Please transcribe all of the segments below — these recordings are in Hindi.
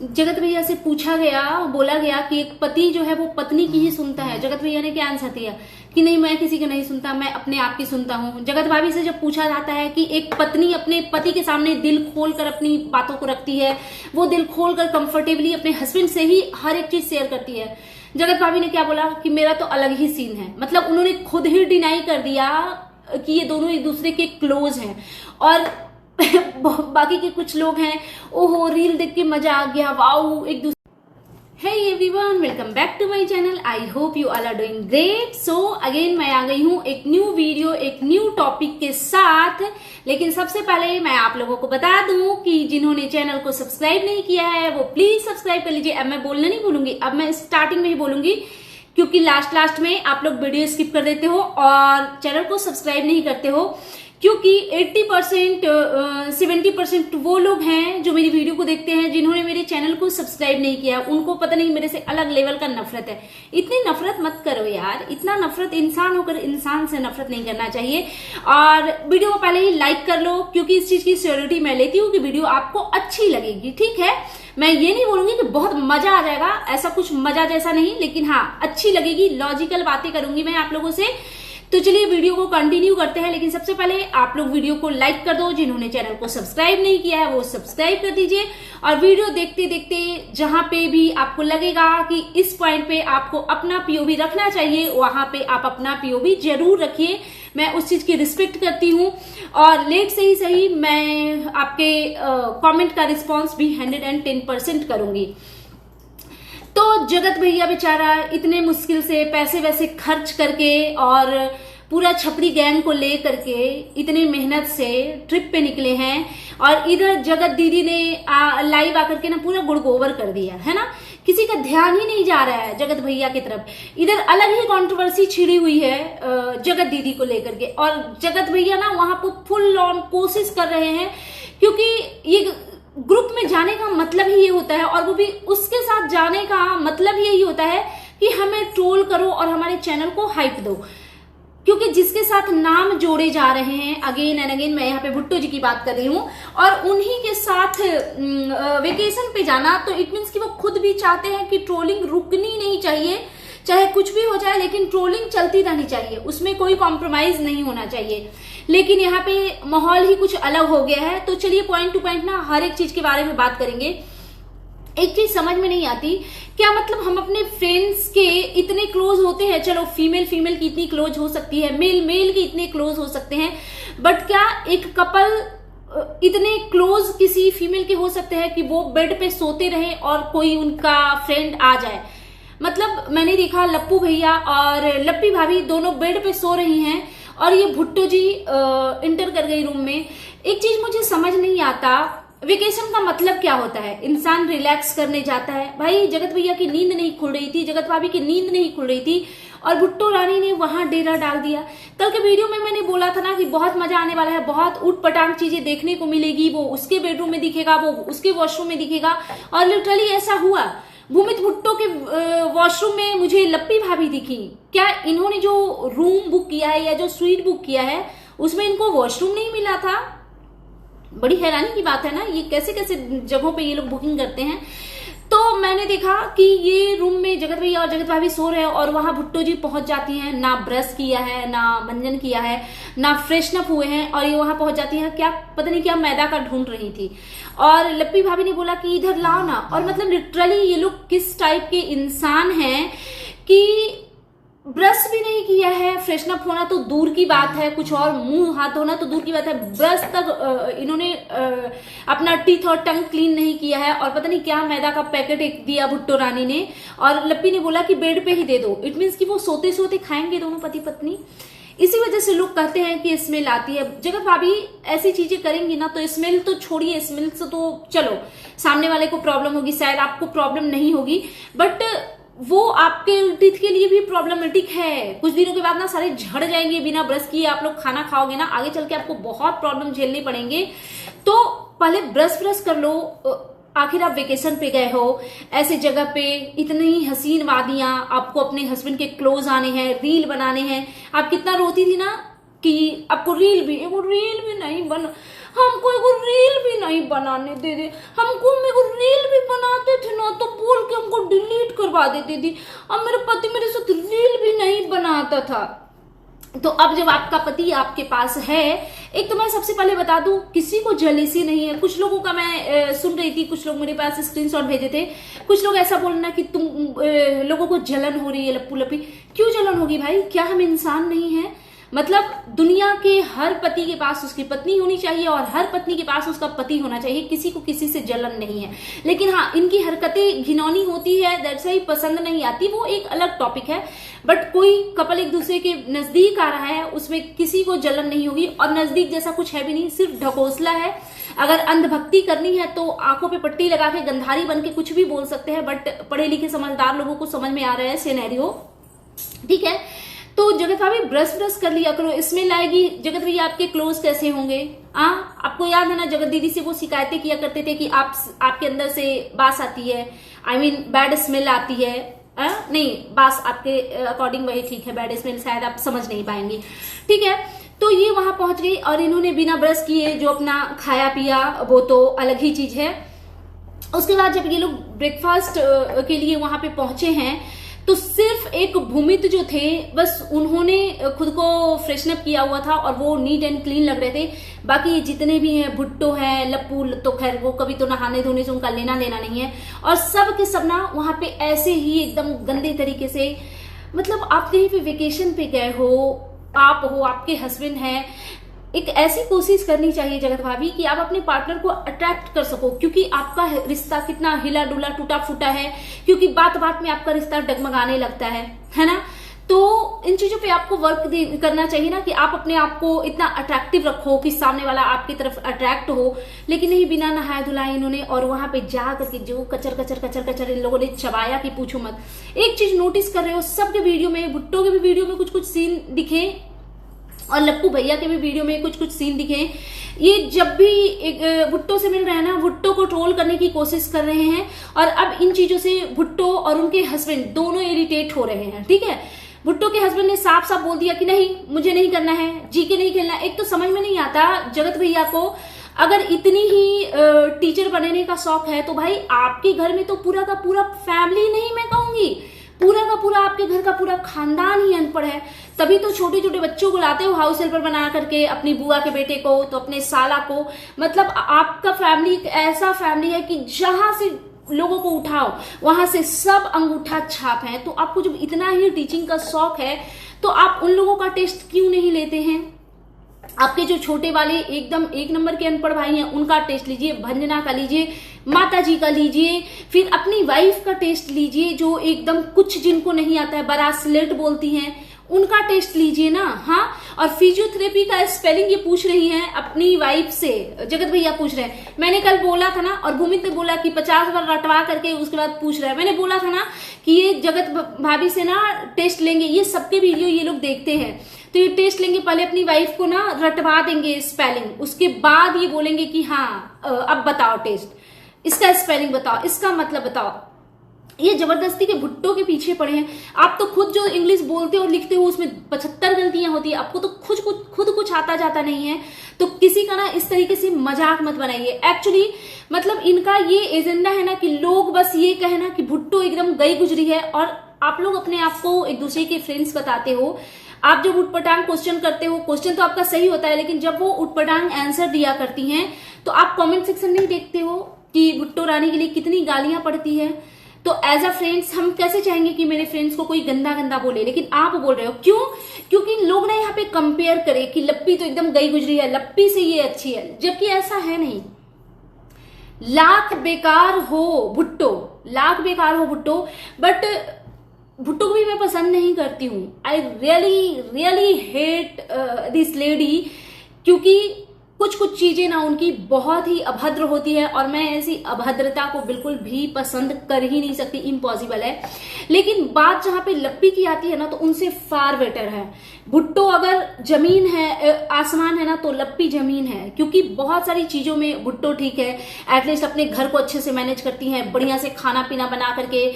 जगत भैया से पूछा गया, बोला गया कि एक पति जो है वो पत्नी की ही सुनता है। जगत भैया ने क्या आंसर दिया कि नहीं, मैं किसी को नहीं सुनता, मैं अपने आप की सुनता हूँ। जगत भाभी से जब पूछा जाता है कि एक पत्नी अपने पति के सामने दिल खोलकर अपनी बातों को रखती है, वो दिल खोलकर कंफर्टेबली अपने हस्बैंड से ही हर एक चीज शेयर करती है, जगत भाभी ने क्या बोला कि मेरा तो अलग ही सीन है। मतलब उन्होंने खुद ही डिनाई कर दिया कि ये दोनों एक दूसरे के क्लोज हैं। और बाकी के कुछ लोग हैं, ओहो रील देख के मजा आ गया, वाओ एक दूसरे। Hey everyone, welcome back to my channel. I hope you all are doing great. So again मैं आ गई हूँ एक न्यू वीडियो, एक न्यू टॉपिक के साथ। लेकिन सबसे पहले मैं आप लोगों को बता दूं कि जिन्होंने चैनल को सब्सक्राइब नहीं किया है वो प्लीज सब्सक्राइब कर लीजिए। अब मैं बोलना नहीं भूलूंगी, अब मैं स्टार्टिंग में ही बोलूंगी, क्योंकि लास्ट में आप लोग वीडियो स्किप कर देते हो और चैनल को सब्सक्राइब नहीं करते हो। क्योंकि 80% 70% वो लोग हैं जो मेरी वीडियो को देखते हैं जिन्होंने मेरे चैनल को सब्सक्राइब नहीं किया। उनको पता नहीं मेरे से अलग लेवल का नफरत है। इतनी नफरत मत करो यार, इतना नफरत, इंसान होकर इंसान से नफरत नहीं करना चाहिए। और वीडियो को पहले ही लाइक कर लो, क्योंकि इस चीज की श्योरिटी मैं लेती हूँ कि वीडियो आपको अच्छी लगेगी। ठीक है, मैं ये नहीं बोलूंगी कि बहुत मजा आ जाएगा, ऐसा कुछ मजा जैसा नहीं, लेकिन हाँ अच्छी लगेगी, लॉजिकल बातें करूंगी मैं आप लोगों से। तो चलिए वीडियो को कंटिन्यू करते हैं। लेकिन सबसे पहले आप लोग वीडियो को लाइक कर दो, जिन्होंने चैनल को सब्सक्राइब नहीं किया है वो सब्सक्राइब कर दीजिए। और वीडियो देखते देखते जहां पे भी आपको लगेगा कि इस पॉइंट पे आपको अपना पीओवी रखना चाहिए, वहां पे आप अपना पीओवी जरूर रखिए। मैं उस चीज की रिस्पेक्ट करती हूँ और लेट से ही सही मैं आपके कमेंट का रिस्पॉन्स भी 110% करूंगी। तो जगत भैया बेचारा इतने मुश्किल से पैसे वैसे खर्च करके और पूरा छपरी गैंग को ले करके इतनी मेहनत से ट्रिप पे निकले हैं, और इधर जगत दीदी ने लाइव आकर के ना पूरा गुड़गोबर कर दिया है ना। किसी का ध्यान ही नहीं जा रहा है जगत भैया की तरफ। इधर अलग ही कंट्रोवर्सी छिड़ी हुई है जगत दीदी को लेकर के, और जगत भैया ना वहां पर फुल ऑन कोशिश कर रहे हैं, क्योंकि ये ग्रुप में जाने का मतलब ही ये होता है, और वो भी उसके साथ जाने का मतलब यही होता है कि हमें ट्रोल करो और हमारे चैनल को हाइप दो। क्योंकि जिसके साथ नाम जोड़े जा रहे हैं, अगेन एंड अगेन मैं यहाँ पे भुट्टो जी की बात कर रही हूँ, और उन्हीं के साथ वेकेशन पे जाना, तो इट मीन्स कि वो खुद भी चाहते हैं कि ट्रोलिंग रुकनी नहीं चाहिए, चाहे कुछ भी हो जाए, लेकिन ट्रोलिंग चलती रहनी चाहिए, उसमें कोई कॉम्प्रोमाइज नहीं होना चाहिए। लेकिन यहाँ पे माहौल ही कुछ अलग हो गया है। तो चलिए पॉइंट टू पॉइंट ना हर एक चीज के बारे में बात करेंगे। एक चीज समझ में नहीं आती, क्या मतलब हम अपने फ्रेंड्स के इतने क्लोज होते हैं, चलो फीमेल की इतनी क्लोज हो सकती है, मेल के इतने क्लोज हो सकते हैं, बट क्या एक कपल इतने क्लोज किसी फीमेल के हो सकते हैं कि वो बेड पे सोते रहे और कोई उनका फ्रेंड आ जाए। मतलब मैंने देखा लप्पू भैया और लप्पी भाभी दोनों बेड पे सो रही हैं और ये भुट्टो जी इंटर कर गई रूम में। एक चीज मुझे समझ नहीं आता, वेकेशन का मतलब क्या होता है? इंसान रिलैक्स करने जाता है। भाई जगत भैया की नींद नहीं खुल रही थी, जगत भाभी की नींद नहीं खुल रही थी, और भुट्टो रानी ने वहां डेरा डाल दिया। कल के वीडियो में मैंने बोला था ना कि बहुत मजा आने वाला है, बहुत उठ पटांग चीजें देखने को मिलेगी, वो उसके बेडरूम में दिखेगा, वो उसके वॉशरूम में दिखेगा, और लिटरली ऐसा हुआ। भूमित भुट्टो के वॉशरूम में मुझे लप्पी भाभी दिखी। क्या इन्होंने जो रूम बुक किया है या जो स्वीट बुक किया है उसमें इनको वॉशरूम नहीं मिला था? बड़ी हैरानी की बात है ना, ये कैसे कैसे जगहों पे ये लोग बुकिंग करते हैं। तो मैंने देखा कि ये रूम में जगत भैया और जगत भाभी सो रहे हैं, और वहां भुट्टो जी पहुंच जाती हैं, ना ब्रश किया है, ना मंजन किया है, ना फ्रेशनअप हुए हैं, और ये वहां पहुंच जाती हैं, क्या पता नहीं क्या मैदा का ढूंढ रही थी। और लप्पी भाभी ने बोला कि इधर लाओ ना। और मतलब लिटरली ये लोग किस टाइप के इंसान हैं कि ब्रश भी नहीं किया है, फ्रेशनअप होना तो दूर की बात है, कुछ और मुंह हाथ धोना तो दूर की बात है, ब्रश तक इन्होंने अपना टीथ और टंग क्लीन नहीं किया है, और पता नहीं क्या मैदा का पैकेट एक दिया भुट्टो रानी ने, और लप्पी ने बोला कि बेड पे ही दे दो। इट मीन्स कि वो सोते सोते खाएंगे दोनों पति पत्नी। इसी वजह से लोग कहते हैं कि स्मेल आती है। जगत भाभी ऐसी चीजें करेंगी ना तो स्मेल तो छोड़िए, स्मेल से तो चलो सामने वाले को प्रॉब्लम होगी, शायद आपको प्रॉब्लम नहीं होगी, बट वो आपके टीथ के लिए भी प्रॉब्लमेटिक है। कुछ दिनों के बाद ना सारे झड़ जाएंगे, बिना ब्रश किए आप लोग खाना खाओगे ना, आगे चल के आपको बहुत प्रॉब्लम झेलने पड़ेंगे। तो पहले ब्रश कर लो। आखिर आप वेकेशन पे गए हो, ऐसे जगह पे इतनी हसीन वादियां, आपको अपने हस्बैंड के क्लोज आने हैं, रील बनाने हैं। आप कितना रोती थी ना कि आपको रील भी नहीं बना, हमको एगो रील भी नहीं बनाने दे दे, हमको रील भी बनाते ना तो बोल के हमको डिलीट करवा देती थी। अब मेरे पति मेरे साथ रील भी नहीं बनाता था। तो अब जब आपका पति आपके पास है, एक तो मैं सबसे पहले बता दूं, किसी को जेलसी नहीं है। कुछ लोगों का मैं सुन रही थी, कुछ लोग मेरे पास स्क्रीनशॉट भेजे थे, कुछ लोग ऐसा बोलना कि तुम लोगों को जलन हो रही है लप्पू लप्पी। क्यों जलन होगी भाई? क्या हम इंसान नहीं है? मतलब दुनिया के हर पति के पास उसकी पत्नी होनी चाहिए और हर पत्नी के पास उसका पति होना चाहिए, किसी को किसी से जलन नहीं है। लेकिन हाँ, इनकी हरकतें घिनौनी होती है, दैट्स व्हाई पसंद नहीं आती, वो एक अलग टॉपिक है। बट कोई कपल एक दूसरे के नजदीक आ रहा है, उसमें किसी को जलन नहीं होगी। और नजदीक जैसा कुछ है भी नहीं, सिर्फ ढकोसला है। अगर अंधभक्ति करनी है तो आंखों पे पट्टी लगा के गंधारी बन के कुछ भी बोल सकते हैं, बट पढ़े लिखे समझदार लोगों को समझ में आ रहा है सिनेरियो, ठीक है। तो जगत भाभी ब्रश कर लिया करो, स्मेल आएगी। जगत भैया आपके क्लोज कैसे होंगे? आपको याद है ना, जगत दीदी से वो शिकायतें किया करते थे कि आपके अंदर से बास आती है, आई मीन बैड स्मेल आती है। नहीं, बास आपके अकॉर्डिंग वही ठीक है, बैड स्मेल शायद आप समझ नहीं पाएंगे, ठीक है। तो ये वहां पहुंच गई और इन्होंने बिना ब्रश किए जो अपना खाया पिया, वो तो अलग ही चीज है। उसके बाद जब ये लोग ब्रेकफास्ट के लिए वहां पे पहुंचे हैं, तो सिर्फ एक भूमित जो थे, बस उन्होंने खुद को फ्रेशनअप किया हुआ था और वो नीट एंड क्लीन लग रहे थे। बाकी जितने भी हैं, भुट्टो है, लप्पू, तो खैर वो कभी तो नहाने धोने से उनका लेना देना नहीं है। और सब के सब ना वहां पे ऐसे ही एकदम गंदे तरीके से, मतलब आप कहीं पे वेकेशन पे गए हो, आप हो, आपके हस्बैंड हैं, एक ऐसी कोशिश करनी चाहिए जगत भाभी कि आप अपने पार्टनर को अट्रैक्ट कर सको, क्योंकि आपका रिश्ता कितना हिला डुला टूटा फूटा है, क्योंकि बात बात में आपका रिश्ता डगमगाने लगता है ना। तो इन चीजों पे आपको वर्क करना चाहिए ना, कि आप अपने आप को इतना अट्रैक्टिव रखो कि सामने वाला आपकी तरफ अट्रैक्ट हो। लेकिन नहीं, बिना नहाए धुलाए इन्होंने, और वहां पे जा करके जो कचर कचर कचर कचर इन लोगों ने चबाया कि पूछो मत। एक चीज नोटिस कर रहे हो, सबके वीडियो में, भुट्टो के भी वीडियो में कुछ कुछ सीन दिखे और लप्पू भैया के भी वीडियो में कुछ कुछ सीन दिखे, ये जब भी एक भुट्टो से मिल रहे हैं ना, भुट्टो को ट्रोल करने की कोशिश कर रहे हैं। और अब इन चीजों से भुट्टो और उनके हस्बैंड दोनों इरिटेट हो रहे हैं, ठीक है। भुट्टो के हस्बैंड ने साफ साफ बोल दिया कि नहीं, मुझे नहीं करना है, जी के नहीं खेलना। एक तो समझ में नहीं आता जगत भैया को, अगर इतनी ही टीचर बनने का शौक है तो भाई आपके घर में तो पूरा का पूरा फैमिली, नहीं मैं कहूंगी पूरा का पूरा आपके घर का पूरा खानदान ही अनपढ़ है। तभी तो छोटे छोटे बच्चों को लाते हो हाउस हेल्पर बना करके, अपनी बुआ के बेटे को, तो अपने साला को। मतलब आपका फैमिली एक ऐसा फैमिली है कि जहां से लोगों को उठाओ वहां से सब अंगूठा छाप है। तो आपको जब इतना ही टीचिंग का शौक है तो आप उन लोगों का टेस्ट क्यों नहीं लेते हैं? आपके जो छोटे वाले एकदम एक नंबर के अनपढ़ भाई हैं, उनका टेस्ट लीजिए, भंजना का लीजिए, माता जी का लीजिए, फिर अपनी वाइफ का टेस्ट लीजिए, जो एकदम कुछ जिनको नहीं आता है, बरासलेट बोलती हैं, उनका टेस्ट लीजिए ना। हाँ, और फिजियोथेरेपी का स्पेलिंग ये पूछ रही हैं अपनी वाइफ से, जगत भैया पूछ रहे हैं। मैंने कल बोला था ना, और भूमित ने बोला कि 50 बार रटवा करके उसके बाद पूछ रहा है। मैंने बोला था ना कि ये जगत भाभी से ना टेस्ट लेंगे, ये सबके वीडियो ये लोग देखते हैं, तो ये टेस्ट लेंगे, पहले अपनी वाइफ को ना रटवा देंगे स्पेलिंग, उसके बाद ये बोलेंगे कि हाँ अब बताओ टेस्ट, इसका स्पेलिंग बताओ, इसका मतलब बताओ। ये जबरदस्ती के भुट्टो के पीछे पड़े हैं। आप तो खुद जो इंग्लिश बोलते हो और लिखते हो उसमें 75 गलतियां होती है, आपको तो खुद कुछ आता जाता नहीं है। तो किसी का ना इस तरीके से मजाक मत बनाइए। एक्चुअली मतलब इनका ये एजेंडा है ना कि लोग बस ये कहना कि भुट्टो एकदम गई गुजरी है, और आप लोग अपने आप को एक दूसरे के फ्रेंड्स बताते हो। आप जब उटपटांग क्वेश्चन करते हो, क्वेश्चन तो आपका सही होता है, लेकिन जब वो उटपटांग आंसर दिया करती हैं तो आप कमेंट सेक्शन नहीं देखते हो कि भुट्टो रानी के लिए कितनी गालियां पड़ती है। तो एज अ फ्रेंड्स हम कैसे चाहेंगे कि मेरे फ्रेंड्स को कोई गंदा गंदा बोले, लेकिन आप बोल रहे हो। क्यों? क्योंकि लोग ना यहाँ पे कंपेयर करे कि लप्पी तो एकदम गई गुजरी है, लप्पी से ये अच्छी है, जबकि ऐसा है नहीं। लाख बेकार हो भुट्टो, लाख बेकार हो भुट्टो, बट भुट्टो को भी मैं पसंद नहीं करती हूँ। I really hate this lady, क्योंकि कुछ कुछ चीजें ना उनकी बहुत ही अभद्र होती है, और मैं ऐसी अभद्रता को बिल्कुल भी पसंद कर ही नहीं सकती, इम्पॉसिबल है। लेकिन बात जहां पे लप्पी की आती है ना, तो उनसे फार बेटर है भुट्टो। अगर जमीन है आसमान है ना, तो लप्पी जमीन है, क्योंकि बहुत सारी चीजों में भुट्टो ठीक है। एटलीस्ट अपने घर को अच्छे से मैनेज करती हैं, बढ़िया से खाना पीना बना करके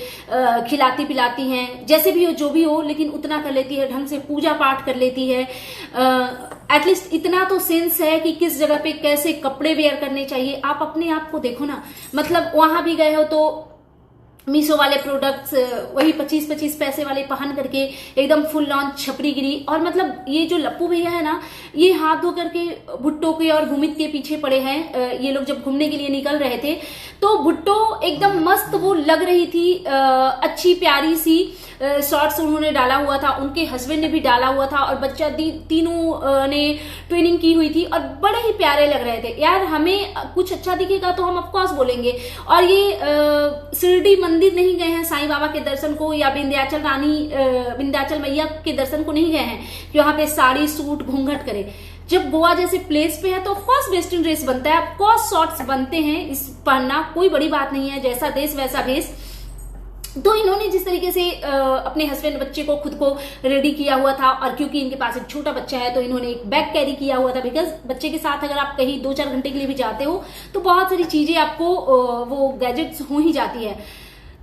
खिलाती पिलाती हैं, जैसे भी हो जो भी हो, लेकिन उतना कर लेती है, ढंग से पूजा पाठ कर लेती है। एटलीस्ट इतना तो सेंस है कि किस जगह पे कैसे कपड़े वेयर करने चाहिए। आप अपने आप को देखो ना, मतलब वहां भी गए हो तो मीशो वाले प्रोडक्ट्स वही 25-25 पैसे वाले पहन करके एकदम फुल लॉन्च छपरी गिरी। और मतलब ये जो लप्पू भैया है ना, ये हाथ धो करके भुट्टो के और भूमित के पीछे पड़े हैं। ये लोग जब घूमने के लिए निकल रहे थे तो भुट्टो एकदम मस्त वो लग रही थी, अच्छी प्यारी सी। शॉर्ट्स उन्होंने डाला हुआ था, उनके हस्बैंड ने भी डाला हुआ था, और बच्चा तीनों ने ट्विनिंग की हुई थी और बड़े ही प्यारे लग रहे थे यार। हमें कुछ अच्छा दिखेगा तो हम ऑफकोर्स बोलेंगे। और ये शिरडी मंदिर नहीं गए हैं साईं बाबा के दर्शन को, या विंध्याचल मैया के दर्शन को नहीं गए हैं कि वहां पे साड़ी सूट घूंघट करे। जब गोवा जैसे प्लेस पे है तो ऑफकोर्स वेस्टर्न ड्रेस बनता है, ऑफकोर्स शॉर्ट्स बनते हैं, इस पहनना कोई बड़ी बात नहीं है, जैसा देश वैसा भेष। तो इन्होंने जिस तरीके से अपने हस्बैंड बच्चे को खुद को रेडी किया हुआ था, और क्योंकि इनके पास एक छोटा बच्चा है तो इन्होंने एक बैग कैरी किया हुआ था, बिकॉज बच्चे के साथ अगर आप कहीं 2-4 घंटे के लिए भी जाते हो तो बहुत सारी चीजें आपको वो गैजेट्स हो ही जाती है।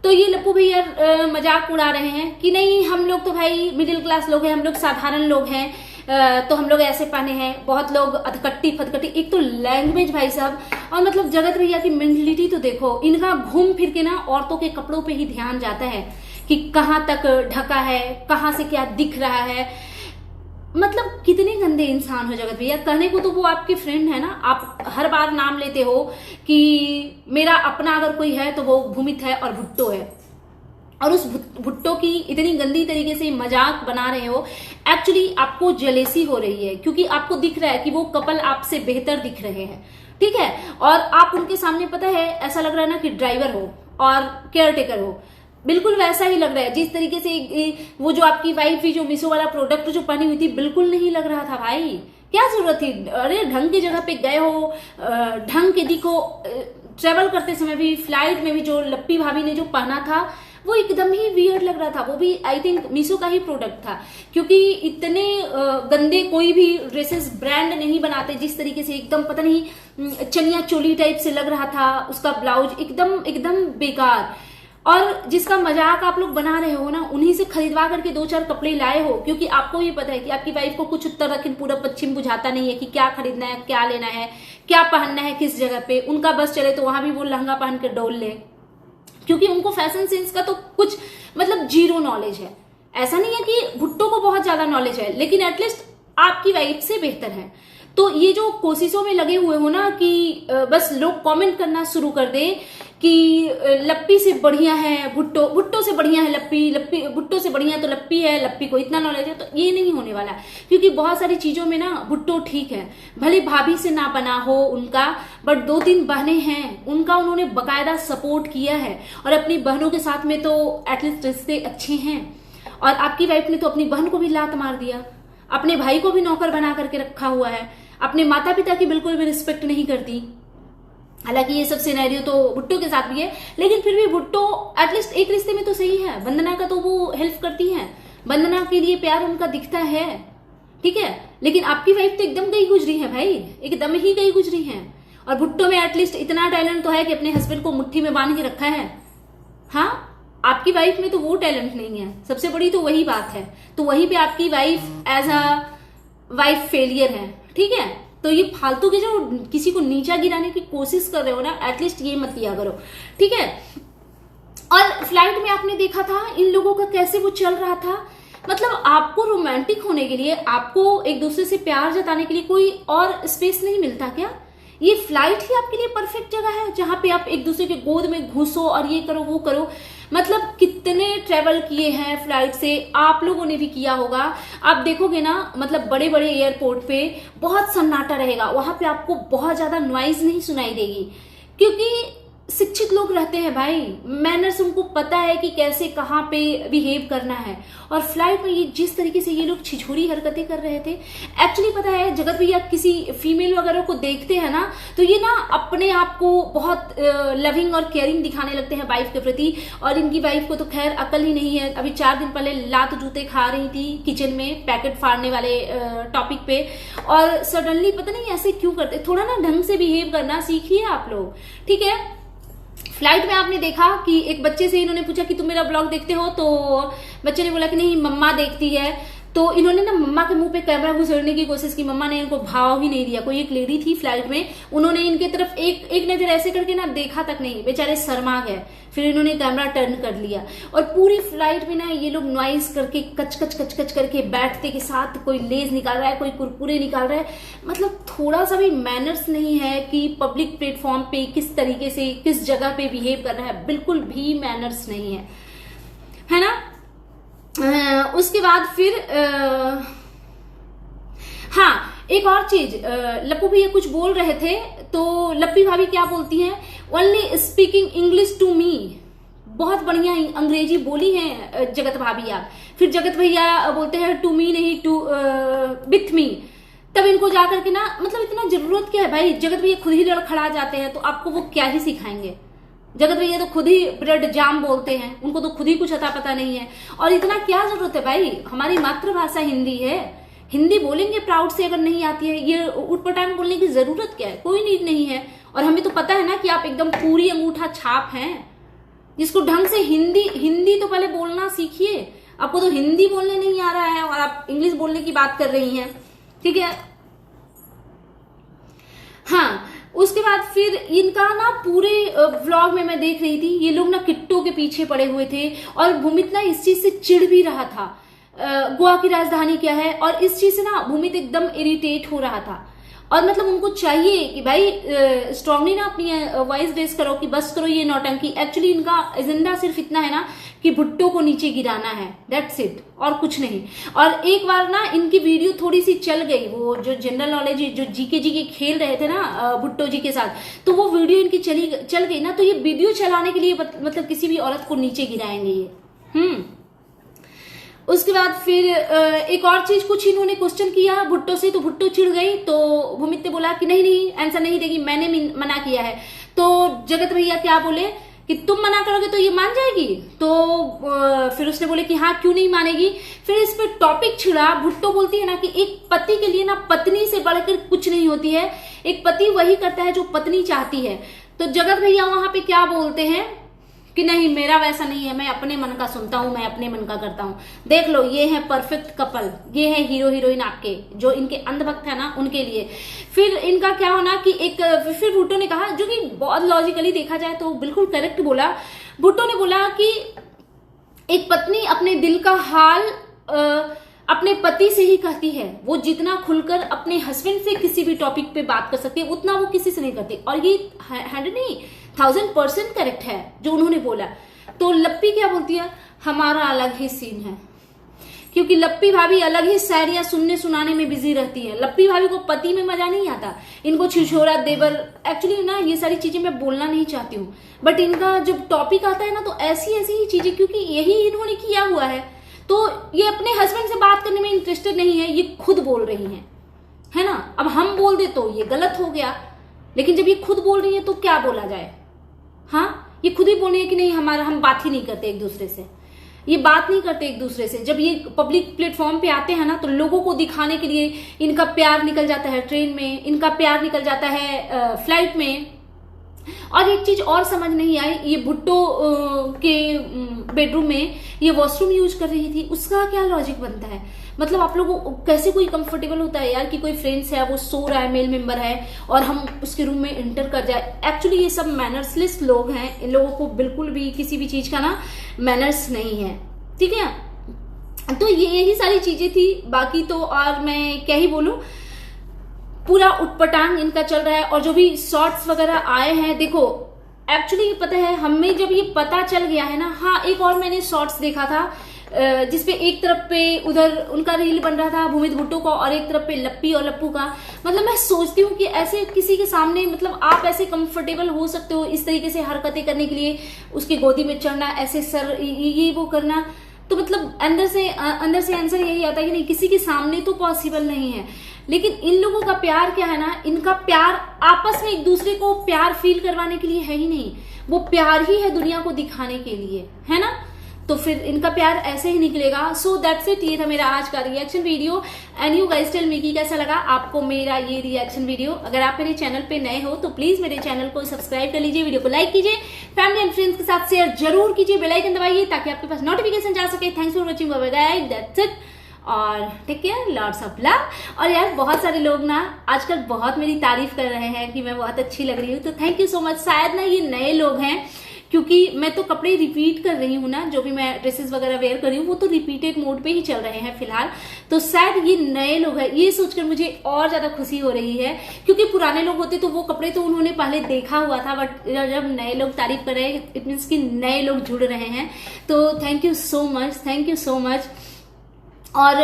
तो ये लप्पू भैया मजाक उड़ा रहे हैं कि नहीं हम लोग तो भाई मिडिल क्लास लोग हैं, हम लोग साधारण लोग हैं, तो हम लोग ऐसे पहने हैं। बहुत लोग अधकट्टी फटकट्टी, एक तो लैंग्वेज भाई साहब, और मतलब जगत भैया की मेंटलिटी तो देखो। इनका घूम फिर के ना औरतों के कपड़ों पे ही ध्यान जाता है कि कहाँ तक ढका है, कहाँ से क्या दिख रहा है। मतलब कितने गंदे इंसान हो जगत भैया। कहने को तो वो आपके फ्रेंड है ना, आप हर बार नाम लेते हो कि मेरा अपना अगर कोई है तो वो भूमित है और भुट्टो है, और उस भुट्टो की इतनी गंदी तरीके से मजाक बना रहे हो। एक्चुअली आपको जेलेसी हो रही है, क्योंकि आपको दिख रहा है कि वो कपल आपसे बेहतर दिख रहे हैं, ठीक है। और आप उनके सामने पता है ऐसा लग रहा है ना कि ड्राइवर हो और केयर टेकर हो, बिल्कुल वैसा ही लग रहा है जिस तरीके से वो जो आपकी वाइफ भी जो मीशो वाला प्रोडक्ट जो पहनी हुई थी, बिल्कुल नहीं लग रहा था भाई। क्या जरूरत थी? अरे ढंग की जगह पे गए हो, ढंग के दिखो। ट्रेवल करते समय भी, फ्लाइट में भी जो लप्पी भाभी ने जो पहना था वो एकदम ही वियर्ड लग रहा था। वो भी आई थिंक मीशो का ही प्रोडक्ट था, क्योंकि इतने गंदे कोई भी ड्रेसेस ब्रांड नहीं बनाते जिस तरीके से एकदम पता नहीं चनिया चोली टाइप से लग रहा था। उसका ब्लाउज एकदम बेकार। और जिसका मजाक आप लोग बना रहे हो ना, उन्हीं से खरीदवा करके 2-4 कपड़े लाए हो, क्योंकि आपको भी पता है कि आपकी वाइफ को कुछ उत्तर दक्षिण पूरब पश्चिम बुझाता नहीं है कि क्या खरीदना है, क्या लेना है, क्या पहनना है, किस जगह पे। उनका बस चले तो वहां भी वो लहंगा पहन के डोल ले, क्योंकि उनको फैशन सेंस का तो कुछ मतलब जीरो नॉलेज है। ऐसा नहीं है कि भुट्टो को बहुत ज्यादा नॉलेज है, लेकिन एटलीस्ट आपकी वाइफ से बेहतर है। तो ये जो कोशिशों में लगे हुए हो ना कि बस लोग कमेंट करना शुरू कर दे कि लप्पी से बढ़िया है भुट्टो, भुट्टो से बढ़िया है लप्पी, भुट्टो से बढ़िया तो लप्पी है, लप्पी को इतना नॉलेज है, तो ये नहीं होने वाला। क्योंकि बहुत सारी चीजों में ना भुट्टो ठीक है, भले भाभी से ना बना हो उनका, बट 2-3 बहनें हैं उनका, उन्होंने बकायदा सपोर्ट किया है, और अपनी बहनों के साथ में तो एटलीस्ट रिश्ते अच्छे हैं। और आपकी वाइफ ने तो अपनी बहन को भी लात मार दिया, अपने भाई को भी नौकर बना करके रखा हुआ है, अपने माता पिता की बिल्कुल भी रिस्पेक्ट नहीं करती। हालांकि ये सब सिनेरियो तो भुट्टो के साथ भी है, लेकिन फिर भी भुट्टो एटलीस्ट एक रिश्ते में तो सही है। वंदना का तो वो हेल्प करती है, वंदना के लिए प्यार उनका दिखता है, ठीक है। लेकिन आपकी वाइफ तो एकदम गई गुजरी है भाई, एकदम ही गई गुजरी है। और भुट्टो में एटलीस्ट इतना टैलेंट तो है कि अपने हस्बैंड को मुट्ठी में बांध के रखा है। हाँ, आपकी वाइफ में तो वो टैलेंट नहीं है, सबसे बड़ी तो वही बात है। तो वहीं पे आपकी wife as a wife failure है, ठीक है। तो ये फालतू के जो किसी को नीचा गिराने की कोशिश कर रहे हो ना, एटलीस्ट ये मत किया करो, ठीक है। और फ्लाइट में आपने देखा था इन लोगों का कैसे वो चल रहा था। मतलब आपको रोमांटिक होने के लिए, आपको एक दूसरे से प्यार जताने के लिए कोई और स्पेस नहीं मिलता क्या? ये फ्लाइट ही आपके लिए परफेक्ट जगह है जहां पे आप एक दूसरे के गोद में घुसो और ये करो वो करो। मतलब कितने ट्रेवल किए हैं फ्लाइट से, आप लोगों ने भी किया होगा। आप देखोगे ना, मतलब बड़े बड़े एयरपोर्ट पे बहुत सन्नाटा रहेगा, वहां पे आपको बहुत ज्यादा नॉइज नहीं सुनाई देगी, क्योंकि शिक्षित लोग रहते हैं भाई, मैनर्स उनको पता है कि कैसे कहाँ पे बिहेव करना है। और फ्लाइट में ये जिस तरीके से ये लोग छिछोरी हरकतें कर रहे थे, एक्चुअली पता है जगत भैया किसी फीमेल वगैरह को देखते हैं ना, तो ये ना अपने आप को बहुत लविंग और केयरिंग दिखाने लगते हैं वाइफ के प्रति। और इनकी वाइफ को तो खैर अकल ही नहीं है। अभी 4 दिन पहले लात जूते खा रही थी किचन में पैकेट फाड़ने वाले टॉपिक पे, और सडनली पता नहीं ऐसे क्यों करते। थोड़ा ना ढंग से बिहेव करना सीखिए आप लोग, ठीक है। फ्लाइट में आपने देखा कि एक बच्चे से इन्होंने पूछा कि तुम मेरा ब्लॉग देखते हो, तो बच्चे ने बोला कि नहीं मम्मा देखती है। तो इन्होंने ना मम्मा के मुंह पे कैमरा घुसेड़ने की कोशिश की, मम्मा ने इनको भाव ही नहीं दिया। कोई एक लेडी थी फ्लाइट में, उन्होंने इनके तरफ एक नजर ऐसे करके ना देखा तक नहीं, बेचारे शर्मा गए। फिर इन्होंने कैमरा टर्न कर लिया और पूरी फ्लाइट में ना ये लोग नॉइस करके कच कच करके बैठते के साथ कोई लेज निकाल रहा है, कोई कुरकुरे निकाल रहा है। मतलब थोड़ा सा भी मैनर्स नहीं है कि पब्लिक प्लेटफॉर्म पे किस तरीके से किस जगह पे बिहेव कर रहा है, बिल्कुल भी मैनर्स नहीं है ना। उसके बाद फिर हाँ, एक और चीज, लप्पू भैया कुछ बोल रहे थे तो लप्पी भाभी क्या बोलती हैं, only speaking English to me. बहुत बढ़िया अंग्रेजी बोली है जगत भाभी आप। फिर जगत भैया बोलते हैं टू मी नहीं, टू विथ मी। तब इनको जाकर के ना, मतलब इतना जरूरत क्या है भाई, जगत भैया खुद ही लड़खड़ा जाते हैं तो आपको वो क्या ही सिखाएंगे। जगत भैया तो खुद ही ब्रेड जाम बोलते हैं, उनको तो खुद ही कुछ अता पता नहीं है। और इतना क्या जरूरत है भाई, हमारी मातृभाषा हिंदी है, हिंदी बोलेंगे प्राउड से। अगर नहीं आती है ये उटपटांग बोलने की जरूरत क्या है, कोई नीड नहीं है। और हमें तो पता है ना कि आप एकदम पूरी अंगूठा छाप हैं, जिसको ढंग से हिंदी तो पहले बोलना सीखिए। आपको तो हिंदी बोलने नहीं आ रहा है और आप इंग्लिश बोलने की बात कर रही हैं, ठीक है। हाँ, उसके बाद फिर इनका ना पूरे व्लॉग में मैं देख रही थी, ये लोग ना किट्टो के पीछे पड़े हुए थे और भूमित ना इस चीज से चिढ़ भी रहा था। गोवा की राजधानी क्या है, और इस चीज से ना भूमित एकदम इरिटेट हो रहा था। और मतलब उनको चाहिए कि भाई स्ट्रांगली ना अपनी वॉइस रेस करो कि बस करो ये नौटंकी। एक्चुअली इनका एजेंडा सिर्फ इतना है ना कि भुट्टो को नीचे गिराना है, दैट्स इट, और कुछ नहीं। और एक बार ना इनकी वीडियो थोड़ी सी चल गई, वो जो जनरल नॉलेज जो जीके खेल रहे थे ना भुट्टो जी के साथ, तो वो वीडियो इनकी चल गई ना, तो ये वीडियो चलाने के लिए मतलब किसी भी औरत को नीचे गिराएंगे ये। उसके बाद फिर एक और चीज, कुछ इन्होंने क्वेश्चन किया भुट्टो से, तो भुट्टो चिढ़ गई। तो भूमित ने बोला कि नहीं आंसर नहीं देगी, मैंने मना किया है। तो जगत भैया क्या बोले कि तुम मना करोगे तो ये मान जाएगी। तो फिर उसने बोले कि हाँ क्यों नहीं मानेगी। फिर इस पे टॉपिक छिड़ा। भुट्टो बोलती है ना कि एक पति के लिए ना पत्नी से बढ़कर कुछ नहीं होती है, एक पति वही करता है जो पत्नी चाहती है। तो जगत भैया वहां पे क्या बोलते हैं कि नहीं मेरा वैसा नहीं है, मैं अपने मन का सुनता हूं, मैं अपने मन का करता हूं। देख लो ये है परफेक्ट कपल, ये है हीरो हीरोइन आपके जो इनके अंधभक्त है ना उनके लिए। फिर इनका क्या होना कि फिर भुट्टो ने कहा, जो कि बहुत लॉजिकली देखा जाए तो बिल्कुल करेक्ट बोला। भुट्टो ने बोला कि एक पत्नी अपने दिल का हाल अपने पति से ही कहती है। वो जितना खुलकर अपने हस्बैंड से किसी भी टॉपिक पे बात कर सकती है उतना वो किसी से नहीं करती। और ये 1000% करेक्ट है जो उन्होंने बोला। तो लप्पी क्या बोलती है, हमारा अलग ही सीन है, क्योंकि लप्पी भाभी अलग ही शायरियां सुनने सुनाने में बिजी रहती है। लप्पी भाभी को पति में मजा नहीं आता, इनको छिछोरा देवर, एक्चुअली ना ये सारी चीजें मैं बोलना नहीं चाहती हूँ, बट इनका जब टॉपिक आता है ना तो ऐसी ही चीजें, क्योंकि यही इन्होंने किया हुआ है। तो ये अपने हस्बैंड से बात करने में इंटरेस्टेड नहीं है, ये खुद बोल रही है ना। अब हम बोल दे तो ये गलत हो गया, लेकिन जब ये खुद बोल रही है तो क्या बोला जाए। हाँ, ये खुद ही बोल रही है कि नहीं हम बात ही नहीं करते एक दूसरे से, ये बात नहीं करते एक दूसरे से। जब ये पब्लिक प्लेटफॉर्म पे आते हैं ना तो लोगों को दिखाने के लिए इनका प्यार निकल जाता है ट्रेन में, इनका प्यार निकल जाता है फ्लाइट में। और एक चीज और समझ नहीं आई, ये भुट्टो के बेडरूम में ये वॉशरूम यूज कर रही थी, उसका क्या लॉजिक बनता है। मतलब आप लोगों को कैसे कोई कंफर्टेबल होता है यार कि कोई फ्रेंड्स है वो सो रहा है, मेल मेंबर है और हम उसके रूम में एंटर कर जाए। एक्चुअली ये सब मैनर्सलेस लोग हैं, इन लोगों को बिल्कुल भी किसी भी चीज का ना मैनर्स नहीं है, ठीक है। तो ये यही सारी चीजें थी, बाकी तो और मैं क्या ही बोलूं, पूरा उटपटांग इनका चल रहा है। और जो भी शॉर्ट्स वगैरह आए हैं, देखो एक्चुअली पता है हमें जब ये पता चल गया है ना। हाँ, एक और मैंने शॉर्ट्स देखा था जिसपे एक तरफ पे उधर उनका रील बन रहा था भूमित भुट्टो का और एक तरफ पे लप्पी और लप्पू का। मतलब मैं सोचती हूँ कि ऐसे किसी के सामने मतलब आप ऐसे कंफर्टेबल हो सकते हो इस तरीके से हरकतें करने के लिए, उसकी गोदी में चढ़ना, ऐसे सर ये वो करना। तो मतलब अंदर से आंसर यही आता है कि नहीं, किसी के सामने तो पॉसिबल नहीं है। लेकिन इन लोगों का प्यार क्या है ना, इनका प्यार आपस में एक दूसरे को प्यार फील करवाने के लिए है ही नहीं, वो प्यार ही है दुनिया को दिखाने के लिए, है ना। तो फिर इनका प्यार ऐसे ही निकलेगा। सो दैट्स इट, ये था मेरा आज का reaction video and you guys tell me कि कैसा लगा आपको मेरा ये रिएक्शन वीडियो। अगर आप मेरे चैनल पे नए हो तो प्लीज मेरे चैनल को सब्सक्राइब कर लीजिए, वीडियो को लाइक कीजिए, फैमिली एंड फ्रेंड्स के साथ शेयर जरूर कीजिए, बेल आइकन दबाइए ताकि आपके पास नोटिफिकेशन जा सके। Thanks for watching, bye bye, that's it. और take care, lots of love. और यार बहुत सारे लोग ना आजकल बहुत मेरी तारीफ कर रहे हैं कि मैं बहुत अच्छी लग रही हूँ, तो थैंक यू सो मच। शायद ना ये नए लोग हैं, क्योंकि मैं तो कपड़े रिपीट कर रही हूँ ना, जो भी मैं ड्रेसेस वगैरह वेयर कर रही हूँ वो तो रिपीटेड मोड पे ही चल रहे हैं फिलहाल। तो शायद ये नए लोग हैं, ये सोचकर मुझे और ज्यादा खुशी हो रही है, क्योंकि पुराने लोग होते तो वो कपड़े तो उन्होंने पहले देखा हुआ था, बट जब नए लोग तारीफ कर रहे हैं इट मीन्स कि नए लोग जुड़ रहे हैं। तो thank you so much, thank you so much. और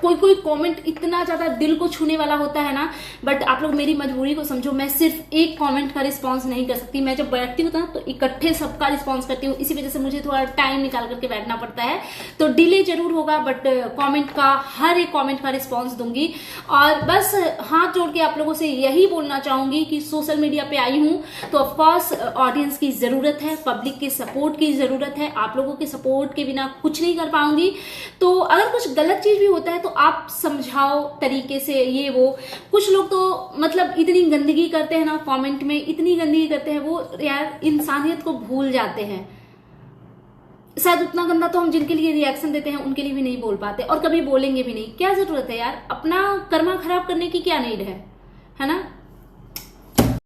कोई कोई कमेंट इतना ज्यादा दिल को छूने वाला होता है ना, बट आप लोग मेरी मजबूरी को समझो, मैं सिर्फ एक कमेंट का रिस्पांस नहीं कर सकती। मैं जब बैठती हूँ ना तो इकट्ठे सबका रिस्पांस करती हूँ, इसी वजह से मुझे थोड़ा टाइम निकाल करके बैठना पड़ता है। तो डिले जरूर होगा, बट कमेंट का हर एक कमेंट का रिस्पॉन्स दूंगी। और बस हाथ जोड़ के आप लोगों से यही बोलना चाहूंगी कि सोशल मीडिया पे आई हूँ तो ऑफकोर्स ऑडियंस की जरूरत है, पब्लिक के सपोर्ट की जरूरत है। आप लोगों के सपोर्ट के बिना कुछ नहीं कर पाऊंगी। तो अगर कुछ गलत चीज भी होता है तो आप समझाओ तरीके से, ये वो। कुछ लोग तो मतलब इतनी गंदगी करते हैं ना कमेंट में, इतनी गंदगी करते हैं, वो यार इंसानियत को भूल जाते हैं। शायद उतना गंदा तो हम जिनके लिए रिएक्शन देते हैं उनके लिए भी नहीं बोल पाते, और कभी बोलेंगे भी नहीं। क्या जरूरत है यार, अपना कर्मा खराब करने की क्या नीड है ना।